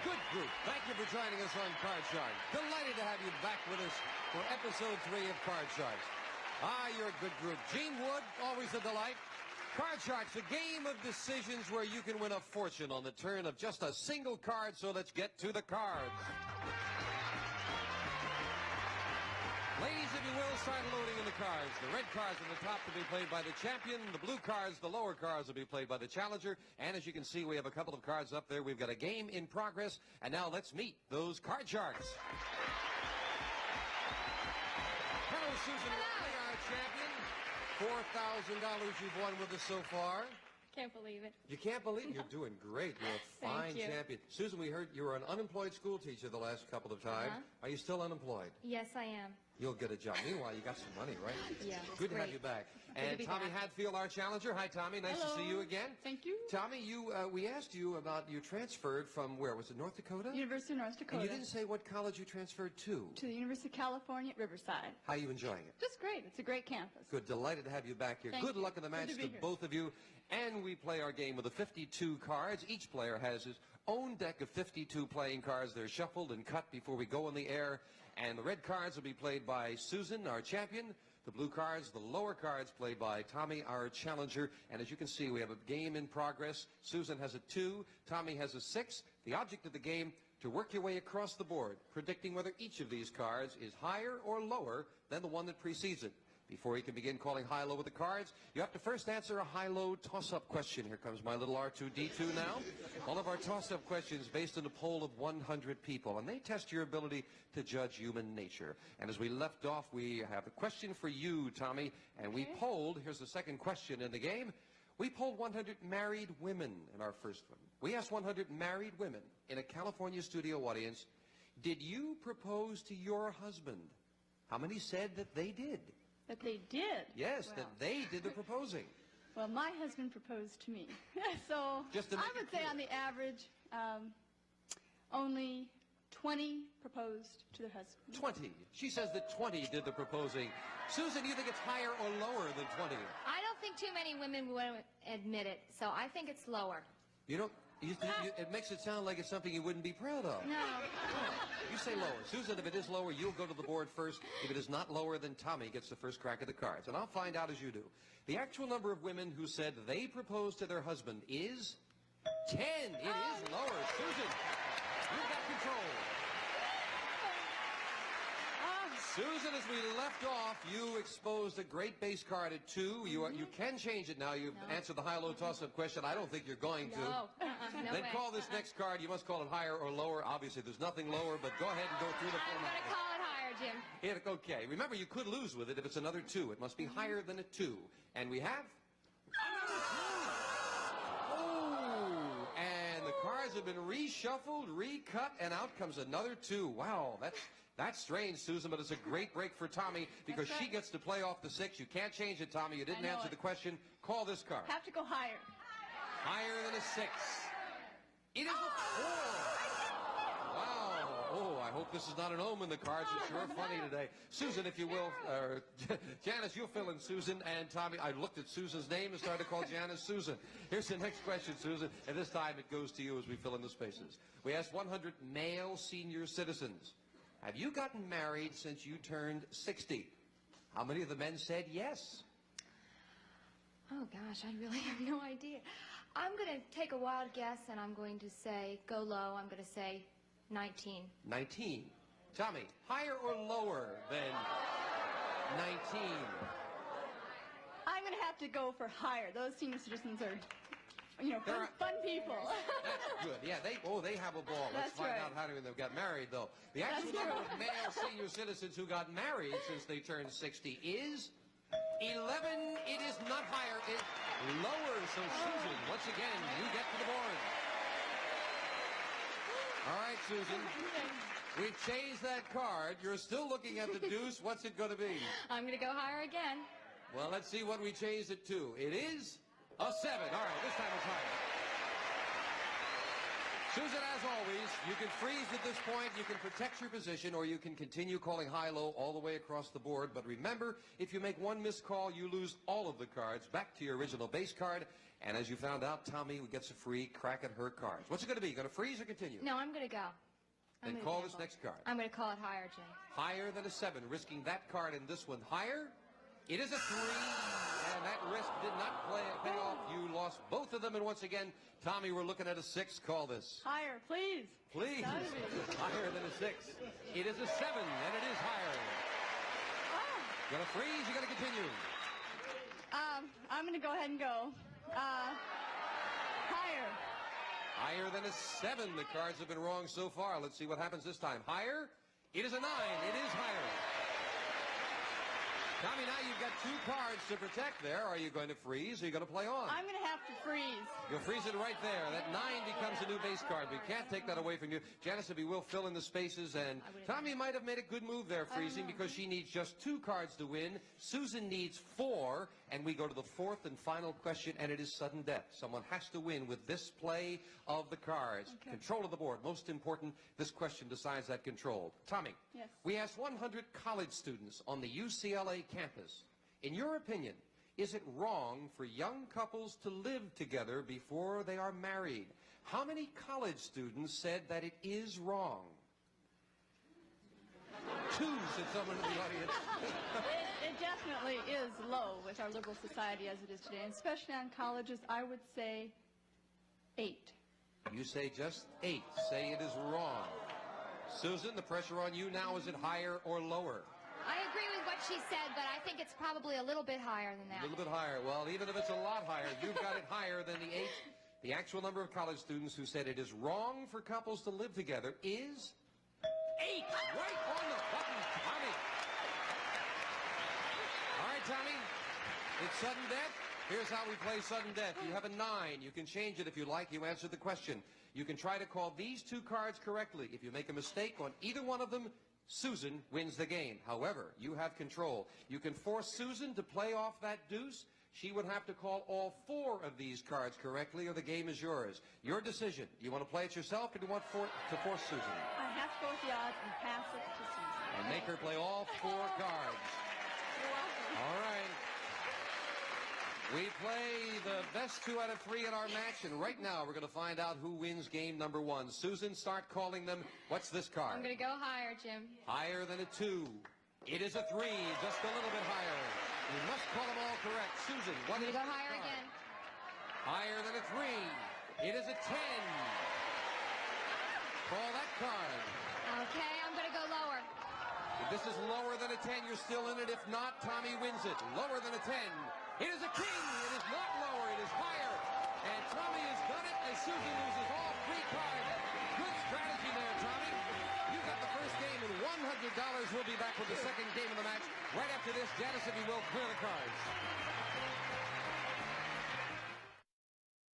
Good group. Thank you for joining us on Card Sharks. Delighted to have you back with us for episode 3 of Card Sharks. You're a good group. Gene Wood, always a delight. Card Sharks, a game of decisions where you can win a fortune on the turn of just a single card, so let's get to the cards. Ladies, if you will, start loading in the cards. The red cards at the top to be played by the champion. The blue cards, the lower cards, will be played by the challenger. And as you can see, we have a couple of cards up there. We've got a game in progress. And now let's meet those Card Sharks. Hello, Susan Riley, our champion. $4,000 you've won with us so far. Can't believe it. You can't believe it? You're doing great. You're a fine champion. Susan, we heard you were an unemployed school teacher the last couple of times. Are you still unemployed? Yes, I am. You'll get a job. Meanwhile, you got some money, right? Yeah. Good to have you back. And Tommy Hadfield, our challenger. Hi, Tommy. Nice to see you again. Thank you. Tommy, we asked you about you transferred from where? Was it North Dakota? University of North Dakota. And you didn't say what college you transferred to. To the University of California at Riverside. How are you enjoying it? Just great. It's a great campus. Good. Delighted to have you back here. Good luck in the match to both of you. And we play our game with the 52 cards. Each player has his own deck of 52 playing cards. They're shuffled and cut before we go on the air. And the red cards will be played by Susan, our champion. The blue cards, the lower cards, played by Tommy, our challenger. And as you can see, we have a game in progress. Susan has a 2. Tommy has a 6. The object of the game, to work your way across the board, predicting whether each of these cards is higher or lower than the one that precedes it. Before you can begin calling high-low with the cards, you have to first answer a high-low toss-up question. Here comes my little R2-D2 now. All of our toss-up questions based on a poll of 100 people, and they test your ability to judge human nature. And as we left off, we have a question for you, Tommy, and we polled, here's the second question in the game, we polled 100 married women in our first one. We asked 100 married women in a California studio audience, did you propose to your husband? How many said that they did? That they did? Yes, that they did the proposing. Well, my husband proposed to me. So I would say on the average, only 20 proposed to their husband. 20. She says that 20 did the proposing. Susan, do you think it's higher or lower than 20? I don't think too many women would admit it, so I think it's lower. You don't? It makes it sound like it's something you wouldn't be proud of. No. You say lower. Susan, if it is lower, you'll go to the board first. If it is not lower, then Tommy gets the first crack at the cards. And I'll find out as you do. The actual number of women who said they proposed to their husband is 10. It is lower. Susan, you've got control. Susan, as we left off, you exposed a great base card at 2. You can change it now. You've answered the high-low toss-up question. I don't think you're going to. No Then way. call this next card. You must call it higher or lower. Obviously, there's nothing lower, but go ahead and go through the I'm format. going to call it higher, Jim. Okay. Remember, you could lose with it if it's another 2. It must be higher than a 2. And we have... Oh! And the cards have been reshuffled, recut, and out comes another 2. Wow, that's strange, Susan, but it's a great break for Tommy because she gets to play off the 6. You can't change it, Tommy. You didn't answer the question. Call this card. Have to go higher. Higher than a 6. It is a 4. Wow. Oh, I hope this is not an omen. The cards are sure funny today. Susan, if you will, Janice, you'll fill in Susan and Tommy. I looked at Susan's name and started to call Janice Susan. Here's the next question, Susan, and this time it goes to you as we fill in the spaces. We asked 100 male senior citizens, have you gotten married since you turned 60? How many of the men said yes? Oh, gosh, I really have no idea. I'm going to take a wild guess, and I'm going to say, go low, I'm going to say 19. 19. Tommy, higher or lower than 19? I'm going to have to go for higher. Those senior citizens are, fun people. That's good. Yeah, they have a ball. Let's find out how many of them got married, though. The actual number of male senior citizens who got married since they turned 60 is 11. It is not higher. It's lower. So, Susan, once again, you get to the board. All right, Susan. We've changed that card. You're still looking at the deuce. What's it going to be? I'm going to go higher again. Well, let's see what we changed it to. It is a 7. All right, this time it's higher. Susan, as always, you can freeze at this point, you can protect your position, or you can continue calling high-low all the way across the board. But remember, if you make one missed call, you lose all of the cards back to your original base card. And as you found out, Tommy gets a free crack at her cards. What's it going to be? You going to freeze or continue? No, I'm going to go. Then call this next card. I'm going to call it higher, Jim. Higher than a 7, risking that card and this one higher. It is a 3, and that risk did not pay off. You lost both of them, and once again, Tommy, we're looking at a 6. Call this. Higher, please. Please. Higher than a 6. It is a 7, and it is higher. Oh. You gonna freeze? You gonna continue? I'm gonna go ahead and go. Higher. Higher than a 7. The cards have been wrong so far. Let's see what happens this time. Higher. It is a 9. It is higher. Tommy, now you've got 2 cards to protect there. Are you going to freeze or are you going to play on? I'm going to have to freeze. You'll freeze it right there. That 9 becomes a new base card. We can't take that away from you. Janice, if you will, fill in the spaces. And Tommy might have made a good move there, freezing, because she needs just 2 cards to win. Susan needs 4. And we go to the 4th and final question, and it is sudden death. Someone has to win with this play of the cards. Okay. Control of the board. Most important, this question decides that control. Tommy, yes. We asked 100 college students on the UCLA campus, in your opinion, is it wrong for young couples to live together before they are married? How many college students said that it is wrong? 2, said someone in the audience. It definitely is low with our liberal society as it is today, and especially on colleges. I would say 8. You say just 8. Say it is wrong. Susan, the pressure on you now, is it higher or lower? I agree with what she said, but I think it's probably a little bit higher than that. A little bit higher. Well, even if it's a lot higher, you've got it higher than the 8. The actual number of college students who said it is wrong for couples to live together is 8. Right on the button, Tommy. All right, Tommy. It's sudden death. Here's how we play sudden death. You have a 9. You can change it if you like. You answered the question. You can try to call these 2 cards correctly. If you make a mistake on either one of them, Susan wins the game. However, you have control. You can force Susan to play off that deuce. She would have to call all 4 of these cards correctly, or the game is yours. Your decision. You want to play it yourself, or do you want to force Susan? I have to go with the odds and pass it to Susan. And make her play all 4 cards. All right. We play the best 2 out of 3 in our match, and right now we're going to find out who wins game number 1. Susan, start calling them. What's this card? I'm going to go higher, Jim. Higher than a 2. It is a 3, just a little bit higher. You must call them all correct. Susan, what is this card? Go higher again. Higher than a 3. It is a 10. Call that card. Okay, I'm going to go lower. If this is lower than a 10, you're still in it. If not, Tommy wins it. Lower than a 10. It is a king. It is not lower. It is higher. And Tommy has done it as Susan loses all 3 cards. Good strategy there, Tommy. You got the first game and $100. We'll be back with the second game of the match. Right after this, Janice, if you will, clear the cards.